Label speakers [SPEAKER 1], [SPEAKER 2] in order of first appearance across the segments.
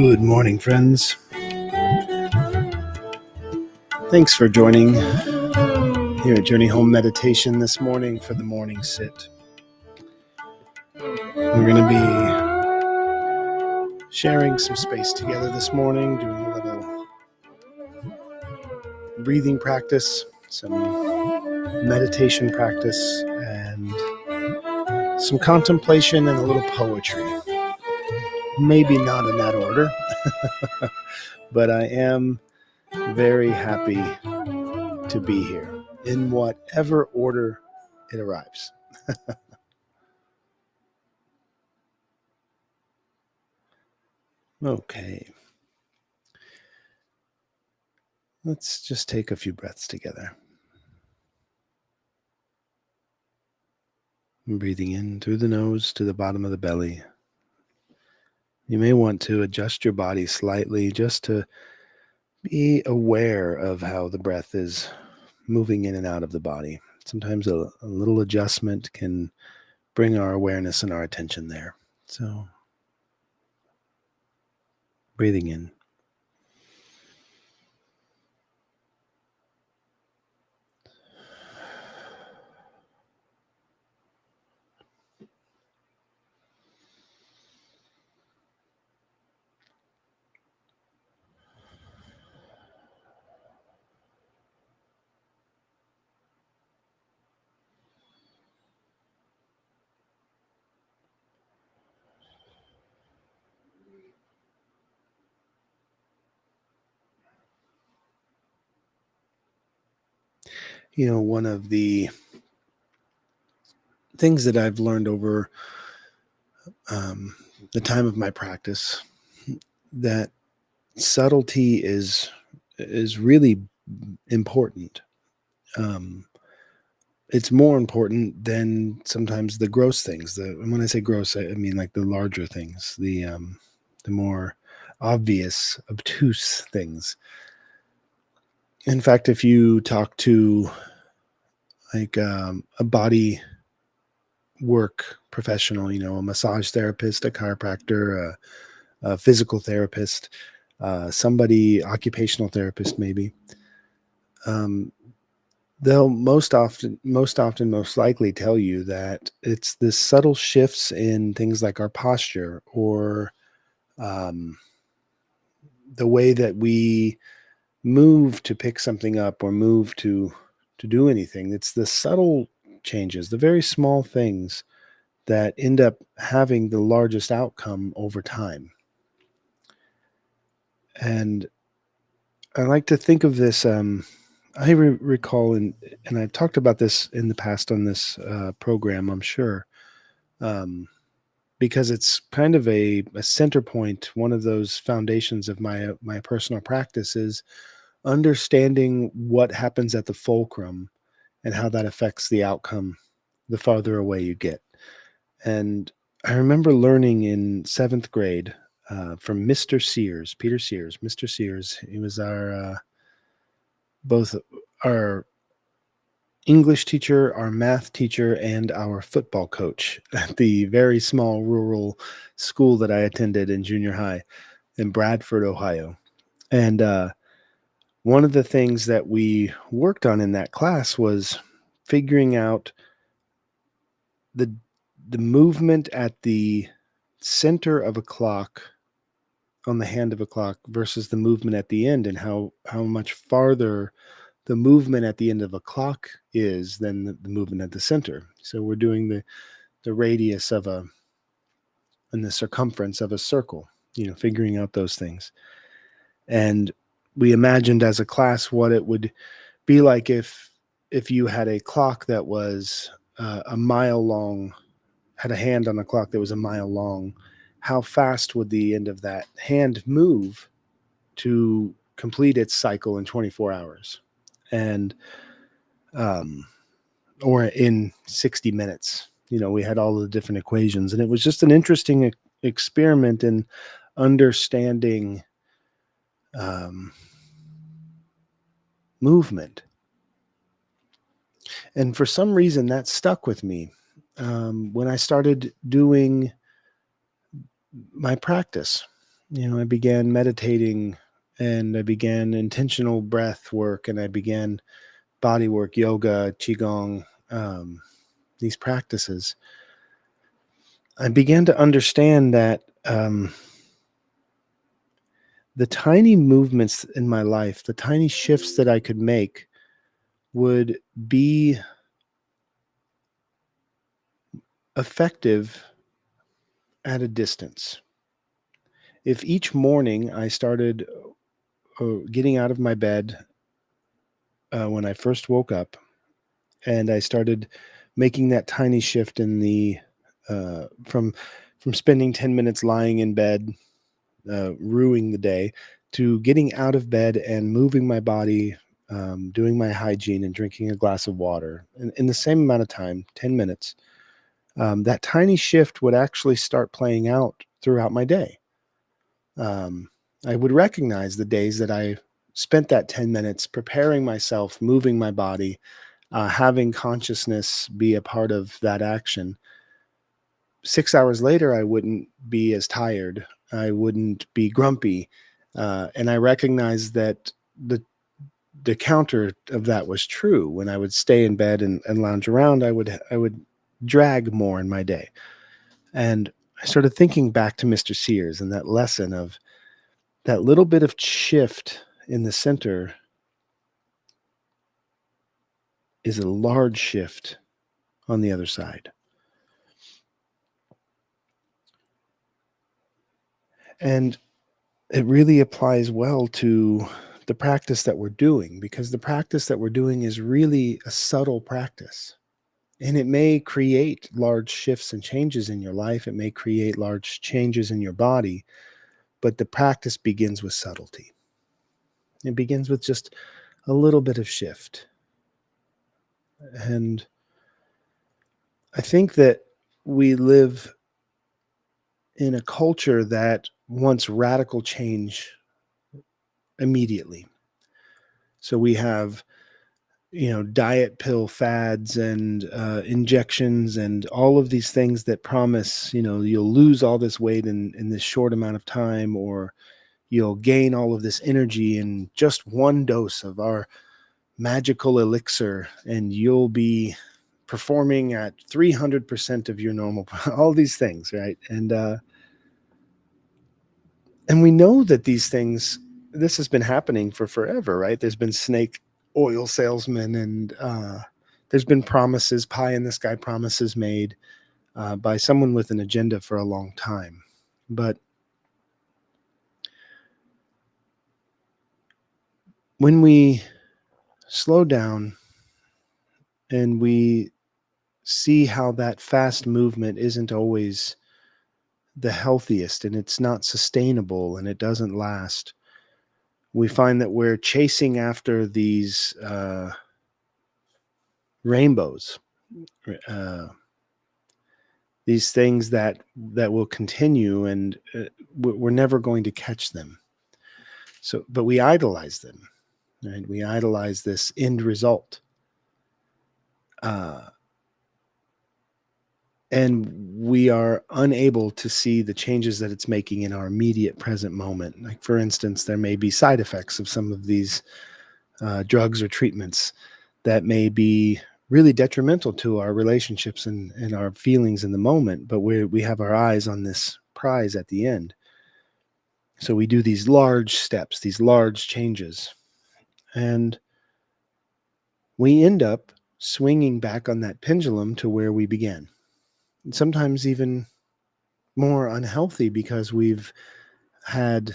[SPEAKER 1] Good morning, friends. Thanks for joining here at Journey Home Meditation this morning for the morning sit. We're going to be sharing some space together this morning, doing a little breathing practice, some meditation practice, and some contemplation and a little poetry. Maybe not in that order, but I am very happy to be here in whatever order it arrives. Okay. Let's just take a few breaths together. Breathing in through the nose to the bottom of the belly. You may want to adjust your body slightly just to be aware of how the breath is moving in and out of the body. Sometimes a little adjustment can bring our awareness and our attention there. So, breathing in. One of the things that I've learned over the time of my practice, that subtlety is really important. It's more important than sometimes the gross things. And when I say gross, I mean like the larger things, the more obvious, obtuse things. In fact, if you talk to like a body work professional, a massage therapist, a chiropractor, a physical therapist, somebody, occupational therapist maybe, they'll most likely tell you that it's the subtle shifts in things like our posture or the way that we move to pick something up or move to do anything. It's the subtle changes, the very small things that end up having the largest outcome over time. And I like to think of this, I recall, and I've talked about this in the past on this program, I'm sure, because it's kind of a center point. One of those foundations of my personal practice is understanding what happens at the fulcrum and how that affects the outcome the farther away you get. And I remember learning in 7th grade from Mr. Sears, Peter Sears, Mr. Sears. He was both our English teacher, our math teacher, and our football coach at the very small rural school that I attended in junior high in Bradford, Ohio. And one of the things that we worked on in that class was figuring out the movement at the center of a clock on the hand of a clock versus the movement at the end, and how much farther the movement at the end of a clock is than the movement at the center. So we're doing the radius of and the circumference of a circle, figuring out those things. And we imagined as a class what it would be like if you had a clock that was a mile long, had a hand on a clock that was a mile long. How fast would the end of that hand move to complete its cycle in 24 hours? And or in 60 minutes. We had all the different equations, and it was just an interesting experiment in understanding movement. And for some reason that stuck with me when I started doing my practice. I began meditating, and I began intentional breath work, and I began body work, yoga, qigong, these practices. I began to understand that the tiny movements in my life, the tiny shifts that I could make, would be effective at a distance. If each morning I started getting out of my bed when I first woke up, and I started making that tiny shift in the from spending 10 minutes lying in bed, ruining the day, to getting out of bed and moving my body, doing my hygiene and drinking a glass of water in the same amount of time, 10 minutes, that tiny shift would actually start playing out throughout my day. Um, I would recognize the days that I spent that 10 minutes preparing myself, moving my body, having consciousness be a part of that action. 6 hours later, I wouldn't be as tired. I wouldn't be grumpy. And I recognized that the counter of that was true. When I would stay in bed and lounge around, I would drag more in my day. And I started thinking back to Mr. Sears and that lesson of that little bit of shift in the center is a large shift on the other side. And it really applies well to the practice that we're doing, because the practice that we're doing is really a subtle practice. And it may create large shifts and changes in your life. It may create large changes in your body, but the practice begins with subtlety. It begins with just a little bit of shift. And I think that we live in a culture that wants radical change immediately. So we have, diet pill fads and injections and all of these things that promise, you'll lose all this weight in this short amount of time, or you'll gain all of this energy in just one dose of our magical elixir, and you'll be performing at 300% of your normal, all these things, right? And we know that these things, this has been happening for forever, right? There's been snake oil salesmen, and there's been promises, pie in the sky promises made by someone with an agenda for a long time. But when we slow down and we see how that fast movement isn't always the healthiest, and it's not sustainable, and it doesn't last, we find that we're chasing after these rainbows, uh, these things that will continue, and we're never going to catch them. So, but we idolize them, right? We idolize this end result, uh, and we are unable to see the changes that it's making in our immediate present moment. Like, for instance, there may be side effects of some of these drugs or treatments that may be really detrimental to our relationships and our feelings in the moment, but we have our eyes on this prize at the end. So we do these large steps, these large changes, and we end up swinging back on that pendulum to where we began. And sometimes even more unhealthy, because we've had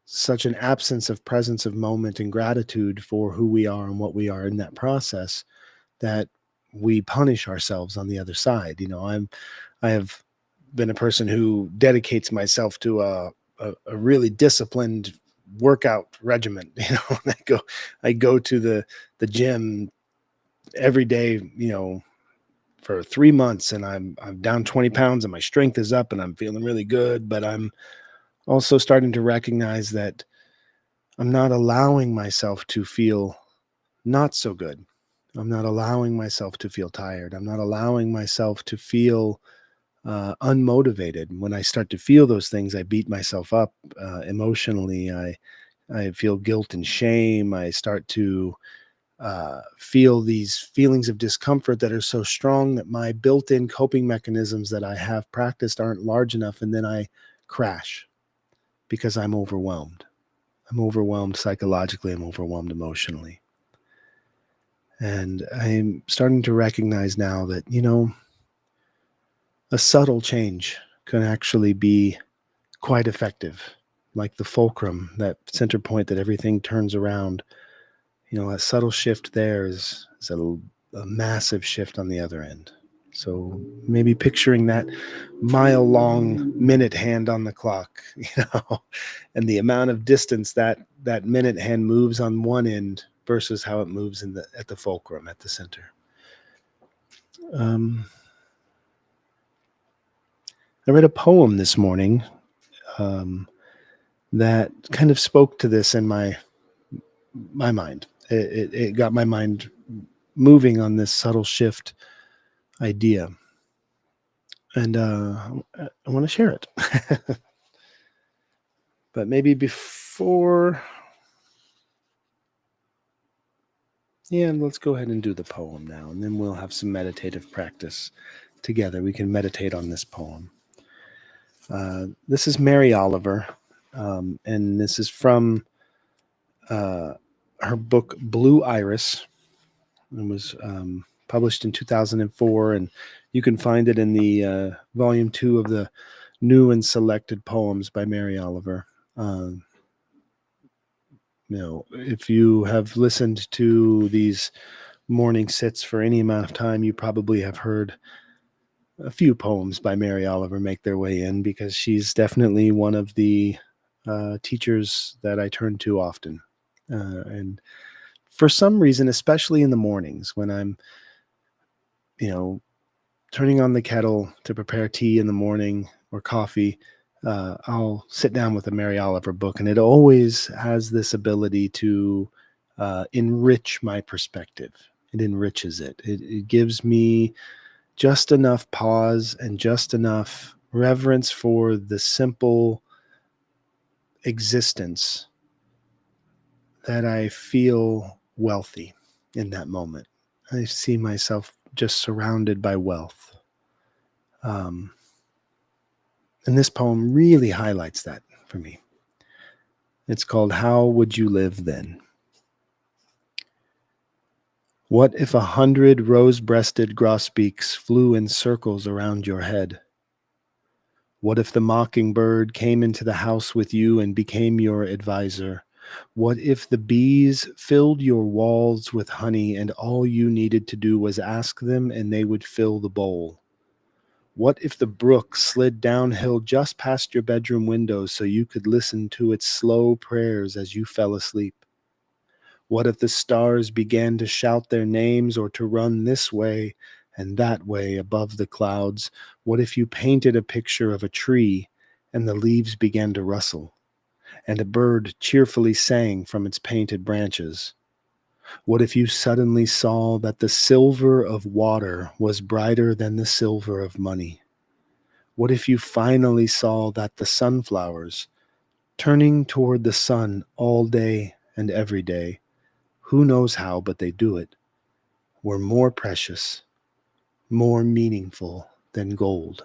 [SPEAKER 1] such an absence of presence of moment and gratitude for who we are and what we are in that process, that we punish ourselves on the other side. I have been a person who dedicates myself to a really disciplined workout regimen. I go to the gym every day, for 3 months, and I'm down 20 pounds, and my strength is up, and I'm feeling really good. But I'm also starting to recognize that I'm not allowing myself to feel not so good. I'm not allowing myself to feel tired. I'm not allowing myself to feel unmotivated. When I start to feel those things, I beat myself up emotionally. I feel guilt and shame. I start to feel these feelings of discomfort that are so strong that my built-in coping mechanisms that I have practiced aren't large enough, and then I crash because I'm overwhelmed. I'm overwhelmed psychologically. I'm overwhelmed emotionally. And I'm starting to recognize now that, a subtle change can actually be quite effective. Like the fulcrum, that center point that everything turns around. A subtle shift there is a massive shift on the other end. So maybe picturing that mile long minute hand on the clock, and the amount of distance that minute hand moves on one end versus how it moves at the fulcrum at the center. Um, I read a poem this morning um, that kind of spoke to this in my mind. It got my mind moving on this subtle shift idea, and I want to share it. But maybe before, yeah, let's go ahead and do the poem now, and then we'll have some meditative practice together. We can meditate on this poem. This is Mary Oliver, and this is from her book Blue Iris. It was published in 2004, and you can find it in the volume 2 of the New and Selected Poems by Mary Oliver. If you have listened to these morning sits for any amount of time, you probably have heard a few poems by Mary Oliver make their way in, because she's definitely one of the teachers that I turn to often. And for some reason, especially in the mornings when I'm, turning on the kettle to prepare tea in the morning or coffee, I'll sit down with a Mary Oliver book, and it always has this ability to enrich my perspective. It enriches it. It gives me just enough pause and just enough reverence for the simple existence that I feel wealthy in that moment. I see myself just surrounded by wealth. And this poem really highlights that for me. It's called How Would You Live Then? What if 100 rose-breasted grosbeaks flew in circles around your head? What if the mockingbird came into the house with you and became your advisor? What if the bees filled your walls with honey and all you needed to do was ask them and they would fill the bowl? What if the brook slid downhill just past your bedroom windows so you could listen to its slow prayers as you fell asleep? What if the stars began to shout their names or to run this way and that way above the clouds? What if you painted a picture of a tree and the leaves began to rustle and a bird cheerfully sang from its painted branches? What if you suddenly saw that the silver of water was brighter than the silver of money? What if you finally saw that the sunflowers, turning toward the sun all day and every day, who knows how, but they do it, were more precious, more meaningful than gold?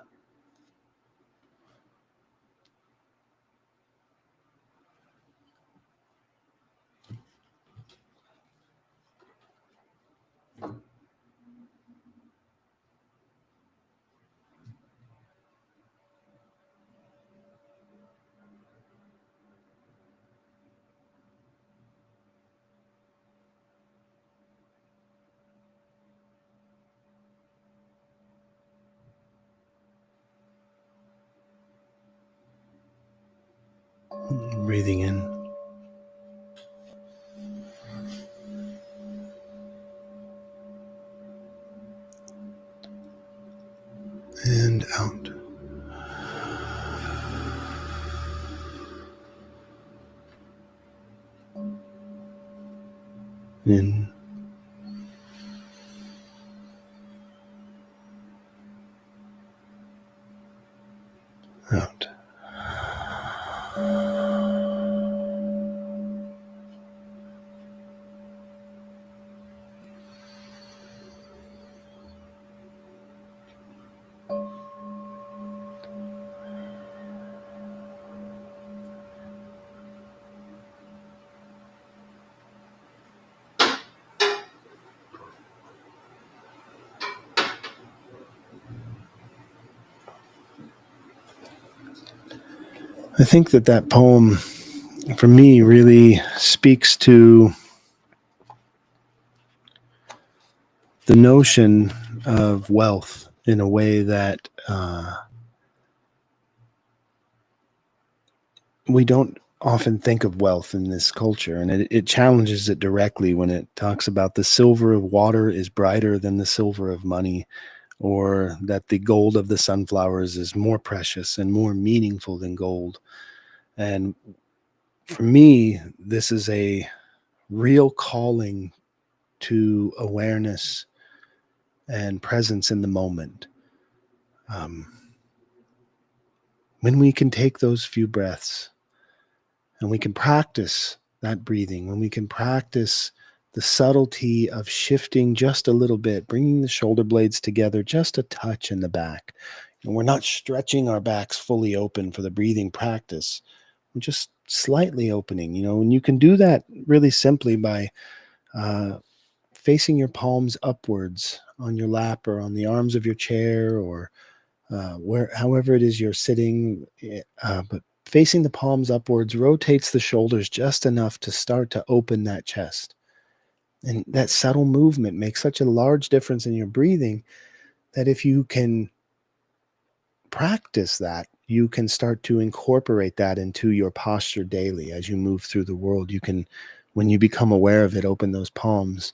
[SPEAKER 1] Breathing in and out. In I think that poem, for me, really speaks to the notion of wealth in a way that we don't often think of wealth in this culture, and it challenges it directly when it talks about the silver of water is brighter than the silver of money, or that the gold of the sunflowers is more precious and more meaningful than gold. And for me, this is a real calling to awareness and presence in the moment. Um, when we can take those few breaths and we can practice that breathing, when we can practice the subtlety of shifting just a little bit, bringing the shoulder blades together just a touch in the back. And we're not stretching our backs fully open for the breathing practice. We're just slightly opening, and you can do that really simply by uh, facing your palms upwards on your lap or on the arms of your chair, or however it is you're sitting, but facing the palms upwards rotates the shoulders just enough to start to open that chest. And that subtle movement makes such a large difference in your breathing that if you can practice that, you can start to incorporate that into your posture daily as you move through the world. You can, when you become aware of it, open those palms,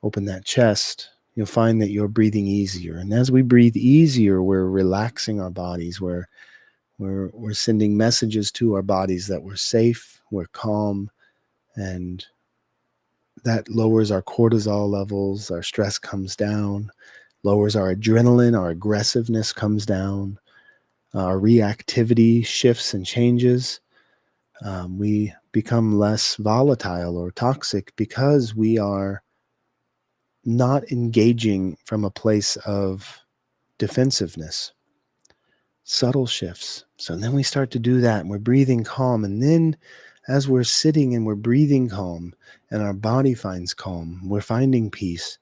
[SPEAKER 1] open that chest. You'll find that you're breathing easier. And as we breathe easier, we're relaxing our bodies. We're sending messages to our bodies that we're safe, we're calm, and that lowers our cortisol levels, our stress comes down, lowers our adrenaline, our aggressiveness comes down, our reactivity shifts and changes. We become less volatile or toxic because we are not engaging from a place of defensiveness. Subtle shifts. So then we start to do that and we're breathing calm. And then as we're sitting and we're breathing calm and our body finds calm, we're finding peace,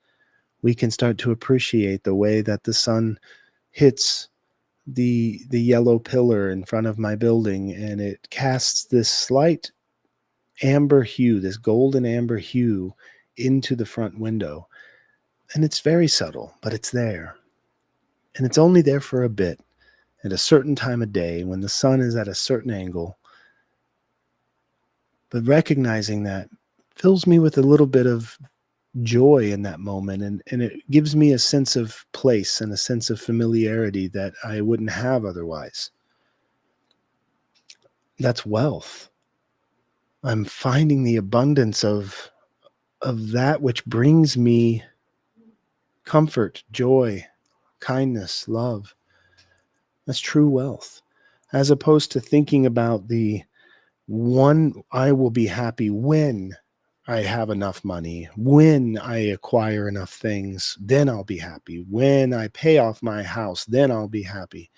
[SPEAKER 1] we can start to appreciate the way that the sun hits the yellow pillar in front of my building, and it casts this slight amber hue, this golden amber hue into the front window. And it's very subtle, but it's there. And it's only there for a bit at a certain time of day when the sun is at a certain angle. But recognizing that fills me with a little bit of joy in that moment. And it gives me a sense of place and a sense of familiarity that I wouldn't have otherwise. That's wealth. I'm finding the abundance of that which brings me comfort, joy, kindness, love. That's true wealth. As opposed to thinking about the one, I will be happy when I have enough money, when I acquire enough things, then I'll be happy. When I pay off my house, then I'll be happy.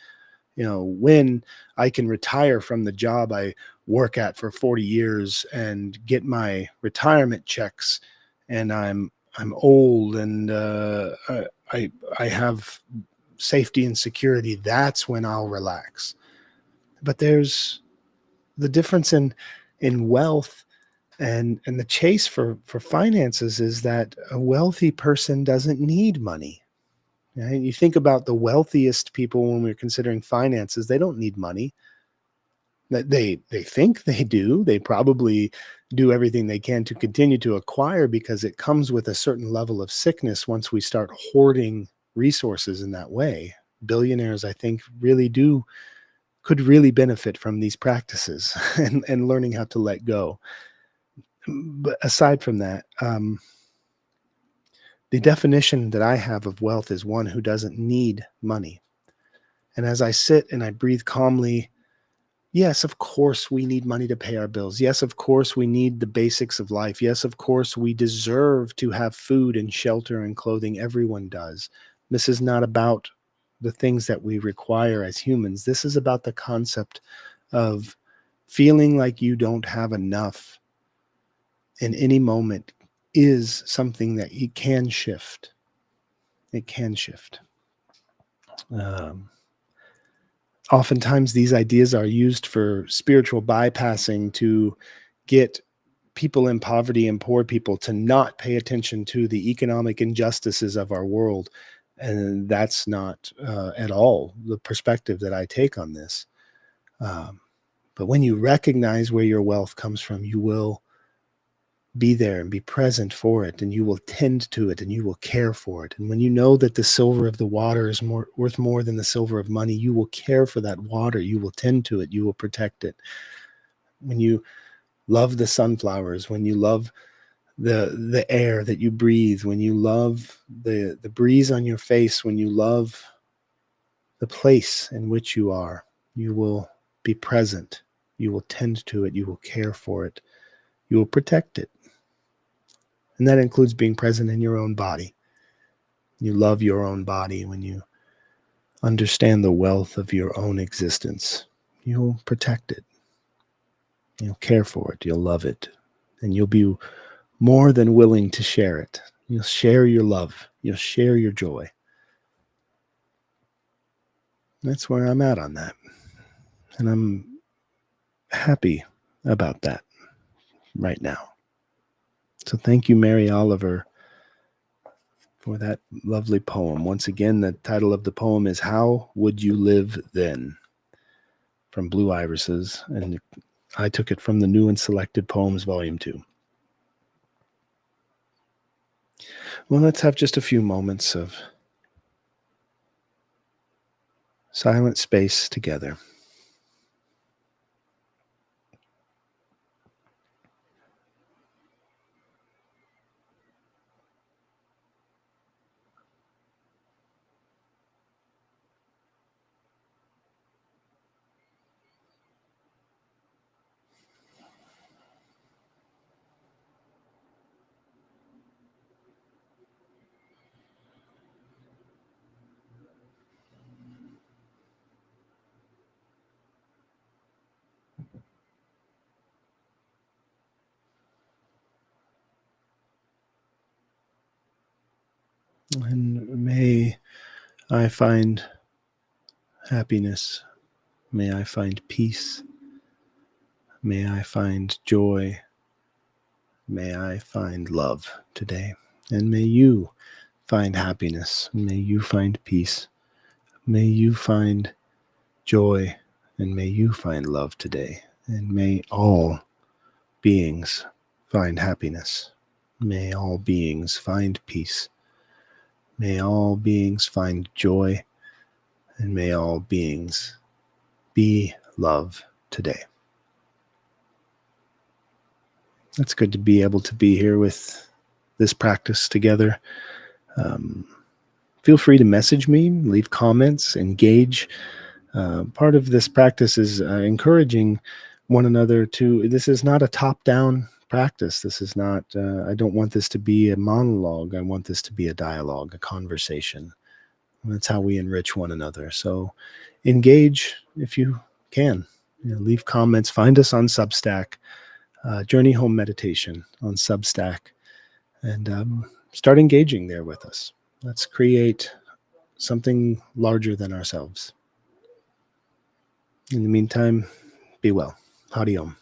[SPEAKER 1] When I can retire from the job I work at for 40 years and get my retirement checks, and I'm old and I have safety and security, that's when I'll relax. But there's the difference in wealth and the chase for finances is that a wealthy person doesn't need money. Right? You think about the wealthiest people when we're considering finances, they don't need money. They think they do. They probably do everything they can to continue to acquire because it comes with a certain level of sickness once we start hoarding resources in that way. Billionaires, I think, could really benefit from these practices and learning how to let go. But aside from that, the definition that I have of wealth is one who doesn't need money. And as I sit and I breathe calmly, yes, of course, we need money to pay our bills. Yes, of course, we need the basics of life. Yes, of course, we deserve to have food and shelter and clothing. Everyone does. This is not about the things that we require as humans. This is about the concept of feeling like you don't have enough in any moment is something that you can shift. It can shift. Um, Oftentimes, these ideas are used for spiritual bypassing to get people in poverty and poor people to not pay attention to the economic injustices of our world. And that's not at all the perspective that I take on this. Um, but when you recognize where your wealth comes from, you will be there and be present for it, and you will tend to it, and you will care for it. And when you know that the silver of the water is worth more than the silver of money, you will care for that water, you will tend to it, you will protect it. When you love the sunflowers, when you love the air that you breathe, when you love the breeze on your face, when you love the place in which you are, you will be present, you will tend to it, you will care for it, you will protect it. And that includes being present in your own body. You love your own body when you understand the wealth of your own existence. You'll protect it. You'll care for it. You'll love it. And you'll be more than willing to share it. You'll share your love. You'll share your joy. That's where I'm at on that. And I'm happy about that right now. So thank you, Mary Oliver, for that lovely poem. Once again, the title of the poem is How Would You Live Then? From Blue Irises, and I took it from the New and Selected Poems, Volume 2. Well, let's have just a few moments of silent space together. And may I find happiness. May I find peace. May I find joy. May I find love today. And may you find happiness. May you find peace. May you find joy. And may you find love today. And may all beings find happiness. May all beings find peace. May all beings find joy. And may all beings be love today. It's good to be able to be here with this practice together. Feel free to message me, leave comments, engage. Part of this practice is encouraging one another to, this is not a top-down practice. This is not, I don't want this to be a monologue. I want this to be a dialogue, a conversation. That's how we enrich one another. So engage if you can. Leave comments. Find us on Substack, Journey Home Meditation on Substack, and start engaging there with us. Let's create something larger than ourselves. In the meantime, be well. Hariom.